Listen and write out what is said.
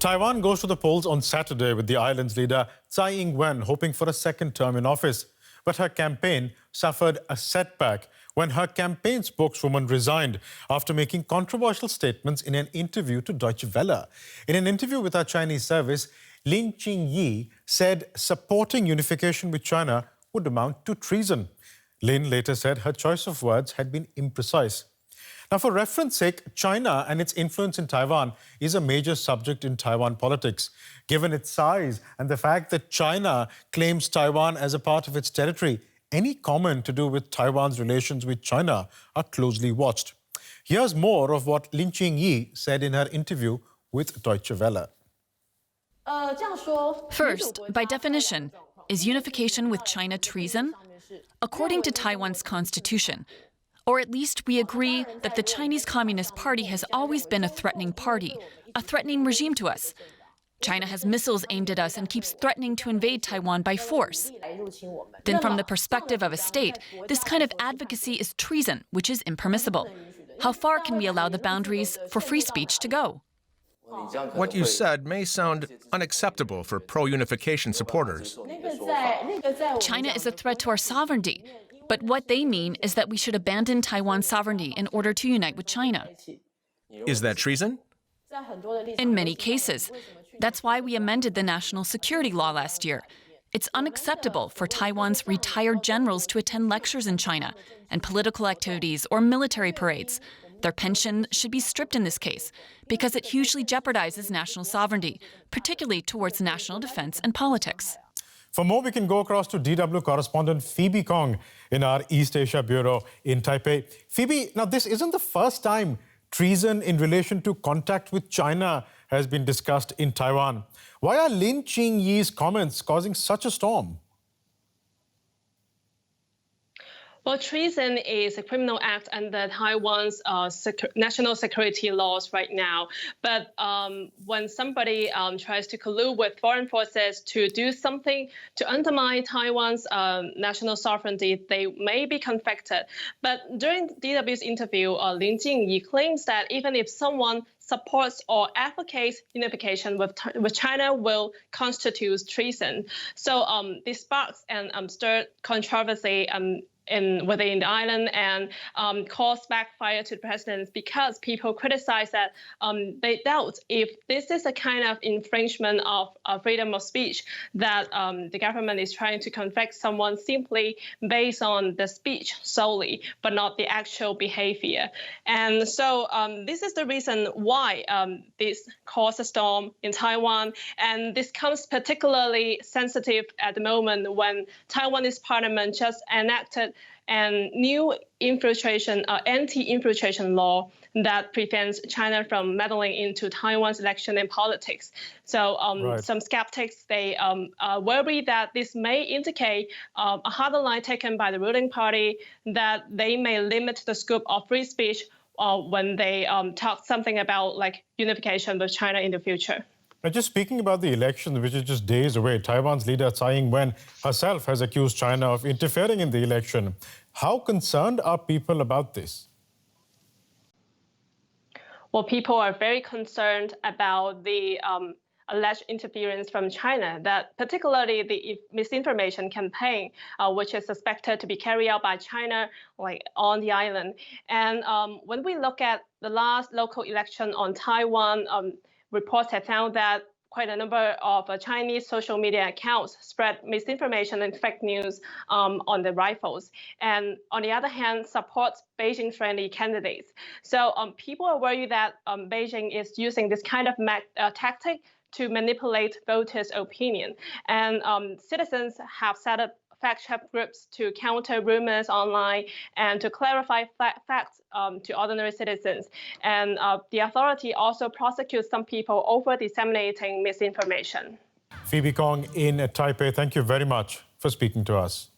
Taiwan goes to the polls on Saturday with the island's leader Tsai Ing-wen hoping for a second term in office. But her campaign suffered a setback when her campaign spokeswoman resigned after making controversial statements in an interview to Deutsche Welle. In an interview with our Chinese service, Lin Ching-yi said supporting unification with China would amount to treason. Lin later said her choice of words had been imprecise. Now, for reference sake, China and its influence in Taiwan is a major subject in Taiwan politics. Given its size and the fact that China claims Taiwan as a part of its territory, any comment to do with Taiwan's relations with China are closely watched. Here's more of what Lin Ching-yi said in her interview with Deutsche Welle. First, by definition, is unification with China treason? According to Taiwan's constitution, or at least we agree that the Chinese Communist Party has always been a threatening party, a threatening regime to us. China has missiles aimed at us and keeps threatening to invade Taiwan by force. Then from the perspective of a state, this kind of advocacy is treason, which is impermissible. How far can we allow the boundaries for free speech to go? What you said may sound unacceptable for pro-unification supporters. China is a threat to our sovereignty. But what they mean is that we should abandon Taiwan's sovereignty in order to unite with China. Is that treason? In many cases. That's why we amended the national security law last year. It's unacceptable for Taiwan's retired generals to attend lectures in China and political activities or military parades. Their pension should be stripped in this case because it hugely jeopardizes national sovereignty, particularly towards national defense and politics. For more, we can go across to DW correspondent Phoebe Kong in our East Asia Bureau in Taipei. Phoebe, now this isn't the first time treason in relation to contact with China has been discussed in Taiwan. Why are Lin Ching-yi's comments causing such a storm? Well, treason is a criminal act under Taiwan's national security laws right now. But when somebody tries to collude with foreign forces to do something to undermine Taiwan's national sovereignty, they may be convicted. But during DW's interview, Lin Ching-yi claims that even if someone supports or advocates unification with China will constitute treason. So this sparks and stirred controversy within the island and caused backfire to the president because people criticize that they doubt if this is a kind of infringement of freedom of speech that the government is trying to convict someone simply based on the speech solely, but not the actual behavior. And so this is the reason why this caused a storm in Taiwan. And this comes particularly sensitive at the moment when Taiwanese parliament just enacted a new anti-infiltration law that prevents China from meddling into Taiwan's election and politics. So some skeptics, they worry that this may indicate a harder line taken by the ruling party, that they may limit the scope of free speech when they talk something about like unification with China in the future. Now, just speaking about the election, which is just days away, Taiwan's leader Tsai Ing-wen herself has accused China of interfering in the election. How concerned are people about this? Well, people are very concerned about the alleged interference from China, that particularly the misinformation campaign, which is suspected to be carried out by China on the island. And when we look at the last local election on Taiwan, reports have found that quite a number of Chinese social media accounts spread misinformation and fake news on the rifles. And on the other hand, supports Beijing-friendly candidates. So people are worried that Beijing is using this kind of tactic to manipulate voters' opinion. And citizens have set up fact-check groups to counter rumors online and to clarify facts to ordinary citizens. And the authority also prosecutes some people over disseminating misinformation. Phoebe Kong in Taipei, thank you very much for speaking to us.